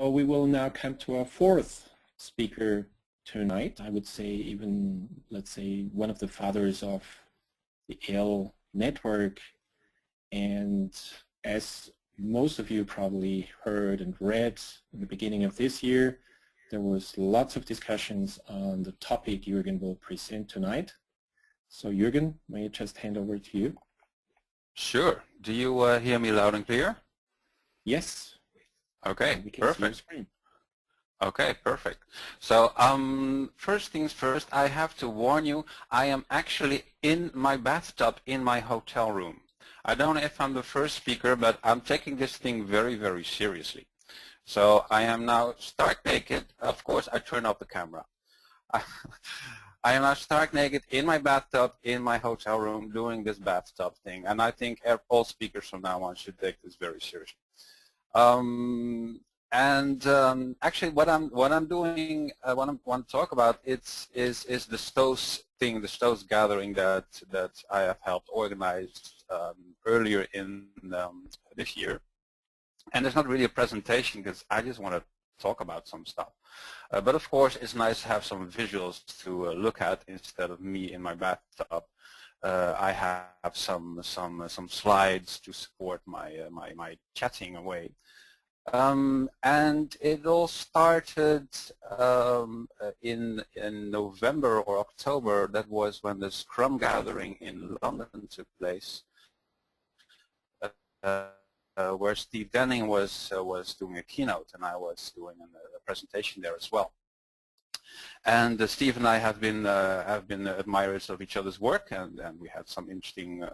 Well, we will now come to our fourth speaker tonight. I would say even, let's say, one of the fathers of the AL network. And as most of you probably heard and read in the beginning of this year, there was lots of discussions on the topic Jurgen will present tonight. So Jurgen, may I just hand over to you? Sure. Do you hear me loud and clear? Yes. Okay, We can perfect. see your screen. Okay, perfect. So first things first, I have to warn you, I am actually in my bathtub in my hotel room. I don't know if I'm the first speaker, but I'm taking this thing very, very seriously. So I am now stark naked. Of course, I turn off the camera. I am now stark naked in my bathtub in my hotel room doing this bathtub thing, and I think all speakers from now on should take this very seriously. Actually, what I'm doing, what I want to talk about, is the Stoos thing, the Stoos gathering that I have helped organize earlier in this year. And there's not really a presentation because I just want to talk about some stuff. But of course, it's nice to have some visuals to look at instead of me in my bathtub. I have some slides to support my chatting away. And it all started in November or October. That was when the Scrum gathering in London took place, where Steve Denning was doing a keynote, and I was doing a presentation there as well. And Steve and I have been admirers of each other's work, and we had some interesting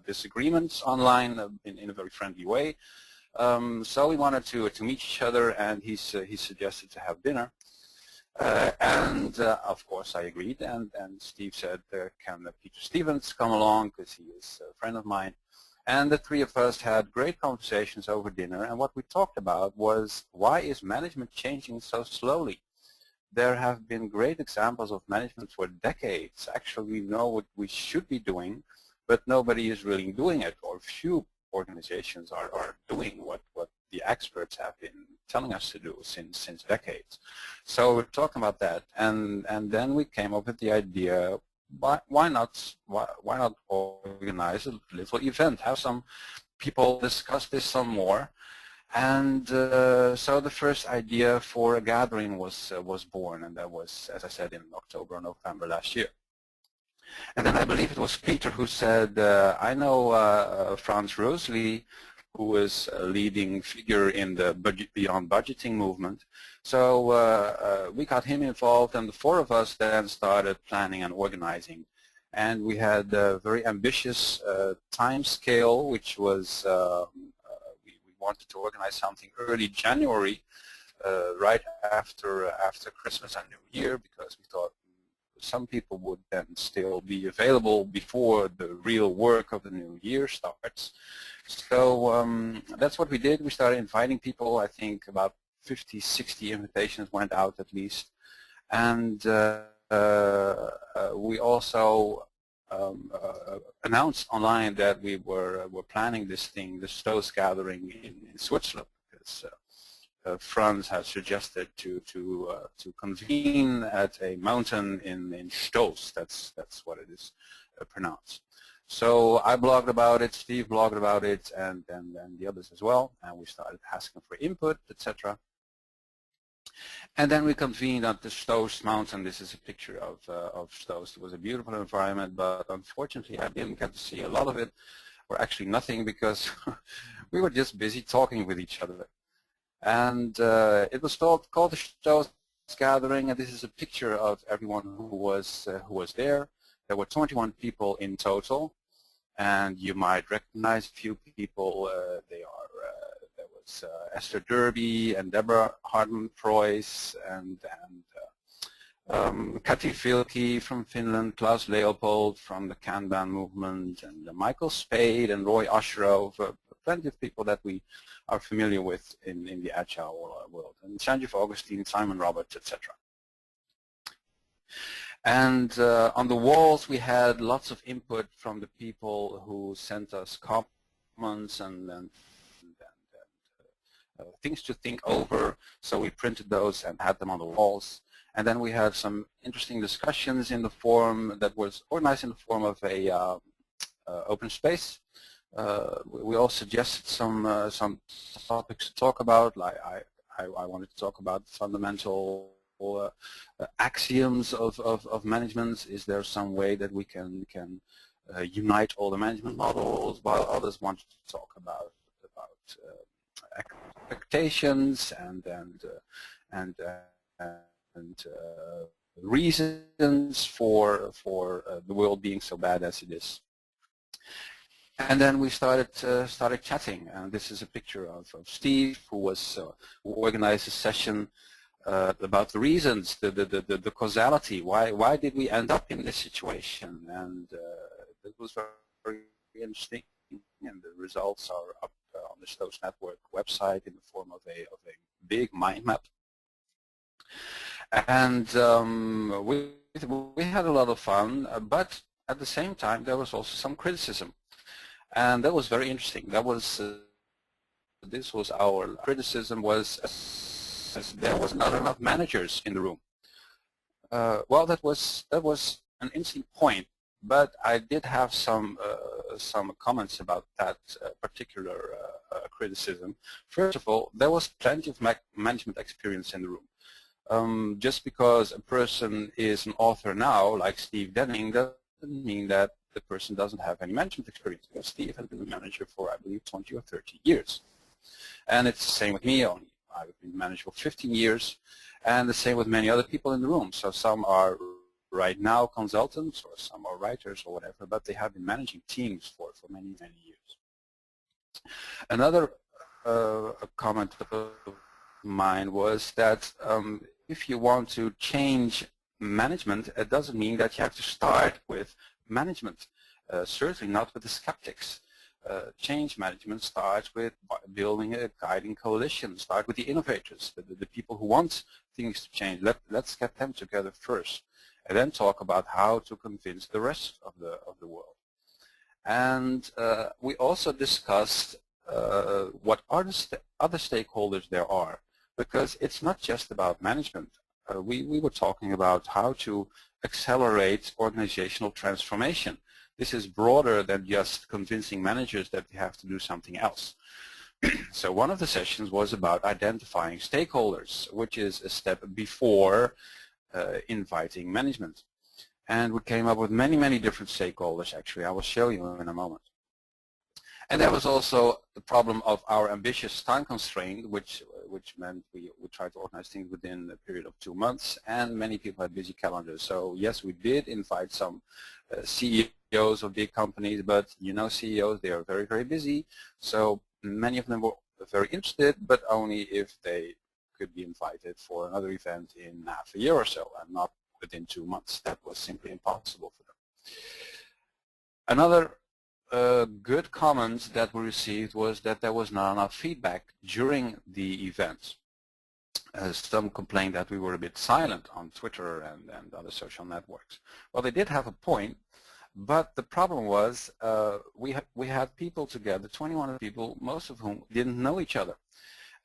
disagreements online in a very friendly way. So we wanted to meet each other, and he suggested to have dinner, and of course I agreed. And Steve said, "Can Peter Stevens come along?" Because he is a friend of mine. And the three of us had great conversations over dinner. And what we talked about was, why is management changing so slowly? There have been great examples of management for decades. Actually, we know what we should be doing, but nobody is really doing it, or few organizations are doing what the experts have been telling us to do since decades. So we're talking about that, and then we came up with the idea, why not organize a little event, have some people discuss this some more. And so the first idea for a gathering was born, and that was, as I said, in October or November last year. And then I believe it was Peter who said, I know Franz Rosalie, who is a leading figure in the Beyond Budgeting movement. So we got him involved, and the four of us then started planning and organizing. And we had a very ambitious time scale, which was we wanted to organize something early January, right after Christmas and New Year, because we thought some people would then still be available before the real work of the new year starts. So that's what we did. We started inviting people. I think about 50, 60 invitations went out at least. And we also announced online that we were planning this thing, the Stoos gathering in Switzerland, because Franz has suggested to convene at a mountain in Stoos. That's what it is pronounced. So I blogged about it, Steve blogged about it, and the others as well, and we started asking for input, etc. And then we convened at the Stoos mountain. This is a picture of Stoos. It was a beautiful environment, but unfortunately I didn't get to see a lot of it, or actually nothing, because we were just busy talking with each other. And it was called the Stoos gathering, and this is a picture of everyone who was there. There were 21 people in total, and you might recognize a few people. There was Esther Derby and Deborah Hartman-Preuss and Kati Vilki from Finland, Klaus Leopold from the Kanban movement, and Michael Spade and Roy Osherov, plenty of people that we are familiar with in the Agile world, and Sanjeev Augustine, Simon Roberts, etc. And on the walls we had lots of input from the people who sent us comments and things to think over. So we printed those and had them on the walls. And then we had some interesting discussions in the forum that was organized in the form of a open space. We all suggested some topics to talk about. Like I wanted to talk about fundamental axioms of management. Is there some way that we can unite all the management models? While others wanted to talk about expectations and reasons for the world being so bad as it is. And then we started chatting, and this is a picture of Steve, who organized a session about the reasons, the causality. Why did we end up in this situation? And it was very interesting, and the results are up on the Stoos Network website in the form of a big mind map. And we had a lot of fun, but at the same time there was also some criticism. And that was very interesting. That was this was our criticism was there was not enough managers in the room. Well, that was an interesting point, but I did have some comments about that particular criticism. First of all, there was plenty of management experience in the room. Just because a person is an author now, like Steve Denning, doesn't mean that the person doesn't have any management experience, because Steve has been a manager for, I believe, 20 or 30 years. And it's the same with me. I've been a manager for 15 years, and the same with many other people in the room. So some are right now consultants, or some are writers or whatever, but they have been managing teams for many, many years. Another comment of mine was that if you want to change management, it doesn't mean that you have to start with management, certainly not with the skeptics. Change management starts with building a guiding coalition, start with the innovators, the people who want things to change. Let's get them together first, and then talk about how to convince the rest of the world. And we also discussed what other stakeholders there are, because it's not just about management. We were talking about how to accelerate organizational transformation. This is broader than just convincing managers that they have to do something else. So one of the sessions was about identifying stakeholders, which is a step before inviting management. And we came up with many, many different stakeholders, actually. I will show you in a moment. And there was also the problem of our ambitious time constraint, which meant we tried to organize things within a period of 2 months, and many people had busy calendars. So yes, we did invite some CEOs of big companies, but you know CEOs, they are very, very busy. So many of them were very interested, but only if they could be invited for another event in half a year or so, and not within 2 months. That was simply impossible for them. Another good comment that we received was that there was not enough feedback during the event. Some complained that we were a bit silent on Twitter and other social networks. Well, they did have a point, but the problem was we had people together, 21 people, most of whom didn't know each other.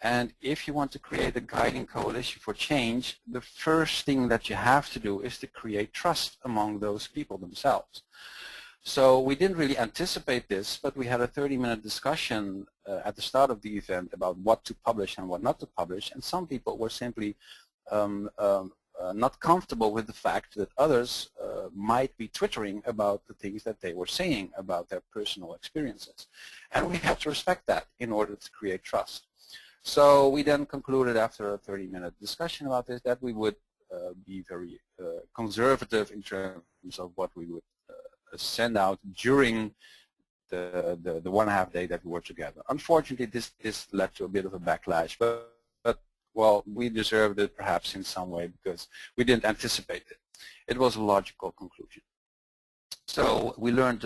And if you want to create a guiding coalition for change, the first thing that you have to do is to create trust among those people themselves. So we didn't really anticipate this, but we had a 30-minute discussion at the start of the event about what to publish and what not to publish, and some people were simply not comfortable with the fact that others might be twittering about the things that they were saying about their personal experiences. And we have to respect that in order to create trust. So we then concluded after a 30-minute discussion about this that we would be very conservative in terms of what we would send out during the 1.5 day that we were together. Unfortunately, this led to a bit of a backlash, but well, we deserved it perhaps in some way because we didn't anticipate it. It was a logical conclusion. So we learned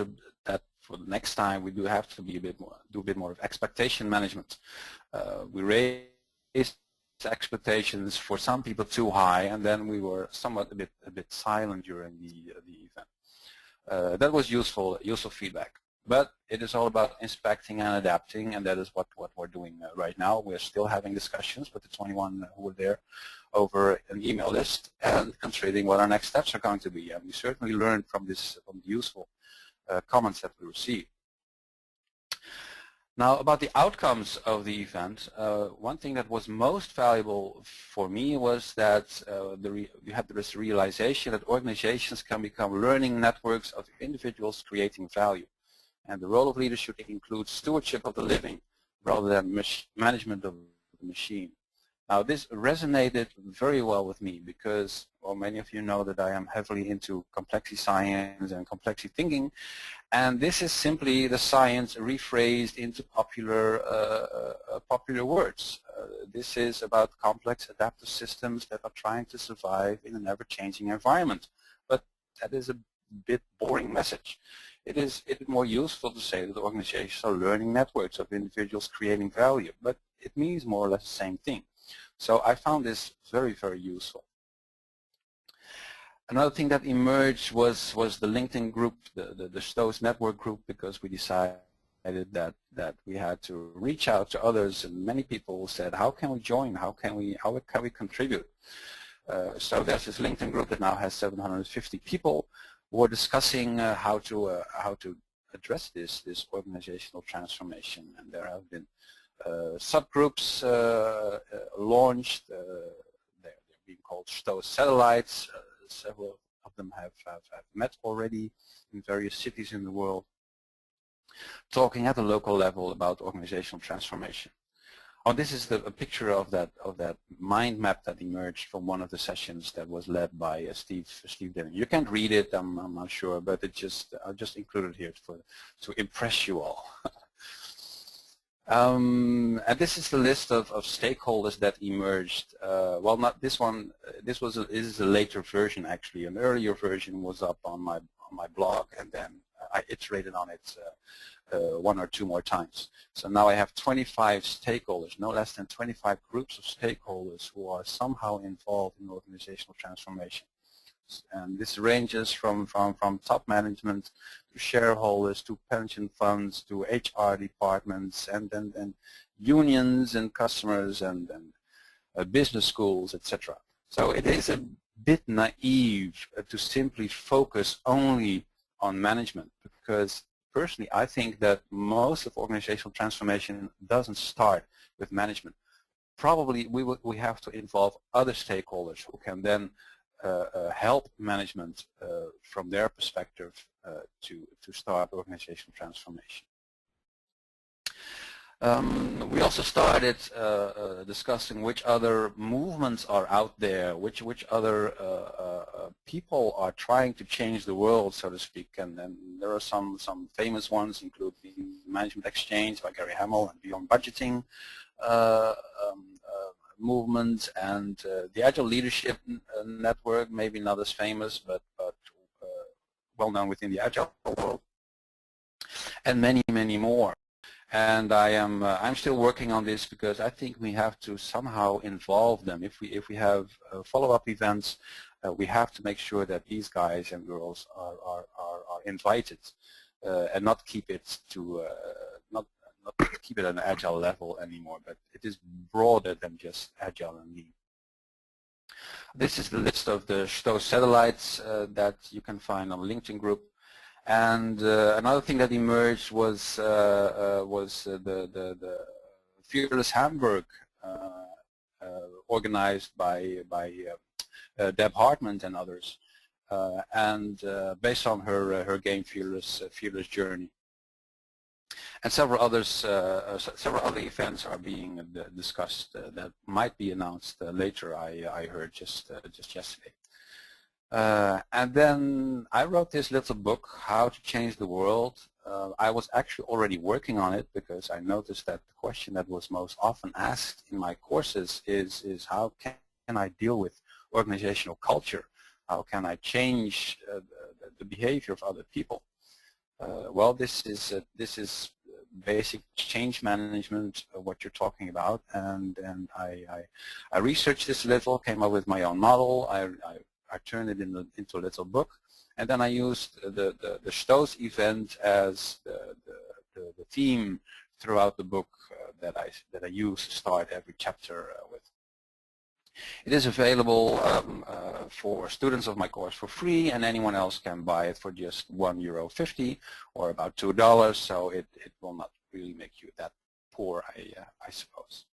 that for the next time we do have to be do a bit more of expectation management. We raised expectations for some people too high, and then we were somewhat a bit silent during the event. That was useful feedback. But it is all about inspecting and adapting, and that is what we're doing right now. We're still having discussions with the 21 who were there over an email list and considering what our next steps are going to be. And we certainly learned from this, from the useful comments that we received. Now, about the outcomes of the event, one thing that was most valuable for me was that we had this realization that organizations can become learning networks of individuals creating value. And the role of leadership includes stewardship of the living rather than management of the machine. Now, this resonated very well with me because, well, many of you know that I am heavily into complexity science and complexity thinking, and this is simply the science rephrased into popular words. This is about complex adaptive systems that are trying to survive in an ever-changing environment. But that is a bit boring message. It is more useful to say that organizations are learning networks of individuals creating value, but it means more or less the same thing. So I found this very, very useful. Another thing that emerged was the LinkedIn group, the Stoos Network group, because we decided that we had to reach out to others, and many people said, how can we join? How can we contribute? So there's this LinkedIn group that now has 750 people who are discussing how to address this organizational transformation, and there have been subgroups launched. They're being called Stoos satellites. Several of them have met already in various cities in the world, talking at the local level about organizational transformation. Oh, this is a picture of that mind map that emerged from one of the sessions that was led by Steve Denning. You can't read it, I'm not sure, but I'll just include it here to impress you all. And this is the list of stakeholders that emerged. Well, not this one. This is a later version actually. An earlier version was up on my blog, and then I iterated on it one or two more times. So now I have 25 stakeholders, no less than 25 groups of stakeholders who are somehow involved in organizational transformation. And this ranges from top management to shareholders to pension funds to HR departments and unions and customers and business schools, etc. So it is a bit naive to simply focus only on management, because personally I think that most of organizational transformation doesn't start with management. Probably we have to involve other stakeholders who can then help management from their perspective to start organizational transformation. We also started discussing which other movements are out there, which other people are trying to change the world, so to speak, and there are some famous ones, including Management Exchange by Gary Hamel and Beyond Budgeting movement, and the Agile Leadership Network, maybe not as famous, but well known within the Agile world, and many more. And I'm still working on this because I think we have to somehow involve them. If we have follow-up events, we have to make sure that these guys and girls are invited, and not keep it to not keep it at an Agile level anymore, but it is broader than just Agile and Lean. This is the list of the Stoos satellites that you can find on the LinkedIn group. And another thing that emerged was the Fearless Hamburg, organized by Deb Hartman and others, and based on her game Fearless Journey. And several other events are being discussed that might be announced later. I heard just yesterday. And then I wrote this little book, How to Change the World. I was actually already working on it because I noticed that the question that was most often asked in my courses is how can I deal with organizational culture? How can I change the behavior of other people? Well, this is basic change management, what you're talking about, and I researched this a little, came up with my own model. I turned it into a little book, And then I used the Stoos event as the theme throughout the book that I use to start every chapter with. It is available for students of my course for free, and anyone else can buy it for just €1.50 or about $2. So it will not really make you that poor, I suppose.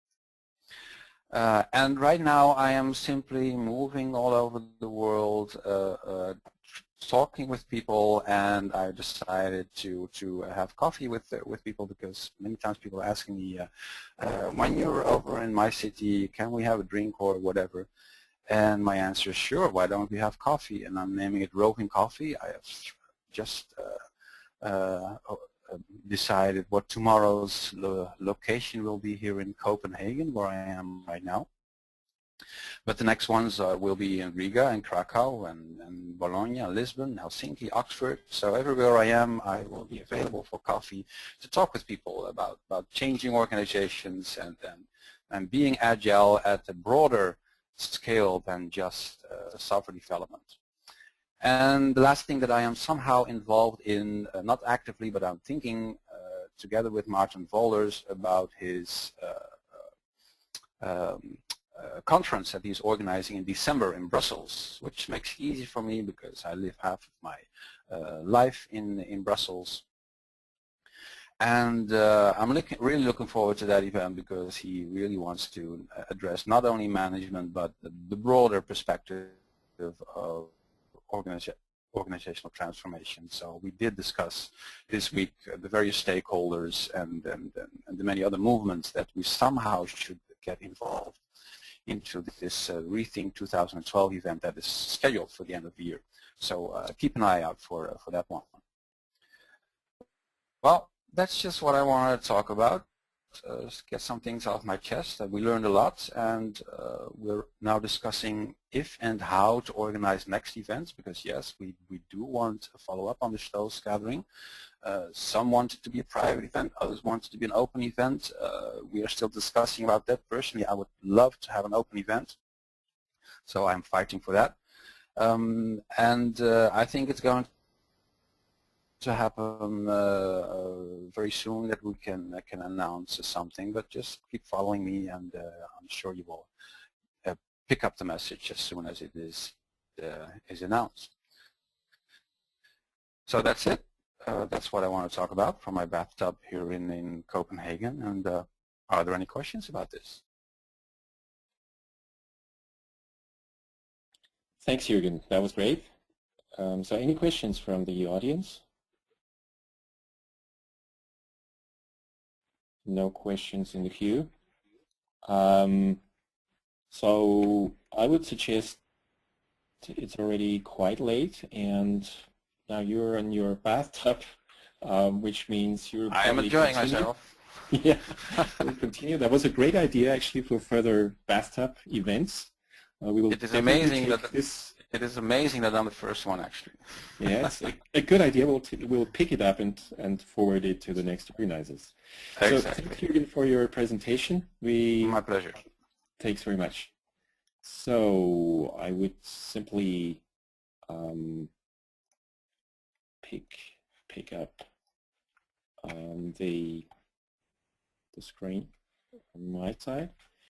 And right now I am simply moving all over the world, talking with people, and I decided to have coffee with people, because many times people are asking me, when you're over in my city, can we have a drink or whatever? And my answer is sure, why don't we have coffee? And I'm naming it Roving Coffee. I have just decided what tomorrow's location will be here in Copenhagen, where I am right now. But the next ones will be in Riga and Krakow and Bologna, Lisbon, Helsinki, Oxford. So everywhere I am, I will be available for coffee to talk with people about changing organizations and being agile at a broader scale than just software development. And the last thing that I am somehow involved in, not actively, but I'm thinking together with Martin Vollers about his conference that he's organizing in December in Brussels, which makes it easy for me because I live half of my life in Brussels. And I'm really looking forward to that event, because he really wants to address not only management but the broader perspective of organizational transformation. So we did discuss this week the various stakeholders and the many other movements that we somehow should get involved into this Rethink 2012 event that is scheduled for the end of the year. So keep an eye out for that one. Well, that's just what I wanted to talk about. Get some things off my chest. We learned a lot, and we're now discussing if and how to organize next events, because yes, we do want a follow-up on the Stoos gathering. Some want it to be a private event, others want it to be an open event. We are still discussing about that. Personally, I would love to have an open event, so I'm fighting for that. I think it's going to happen very soon, that we can announce something, but just keep following me, and I'm sure you will pick up the message as soon as it is announced. So that's it. That's what I want to talk about from my bathtub here in Copenhagen. And are there any questions about this? Thanks, Jurgen. That was great. So any questions from the audience? No questions in the queue. So I would suggest, it's already quite late, and now you're in your bathtub, which means you're I am enjoying myself. Yeah, we'll continue. That was a great idea, actually, for further bathtub events. We will. It is amazing that it is amazing that I'm the first one, actually. Yeah, it's a good idea. We'll pick it up and forward it to the next organizers. Exactly. So thanks, Jurgen, for your presentation. My pleasure. Thanks very much. So I would simply pick up the screen on my side.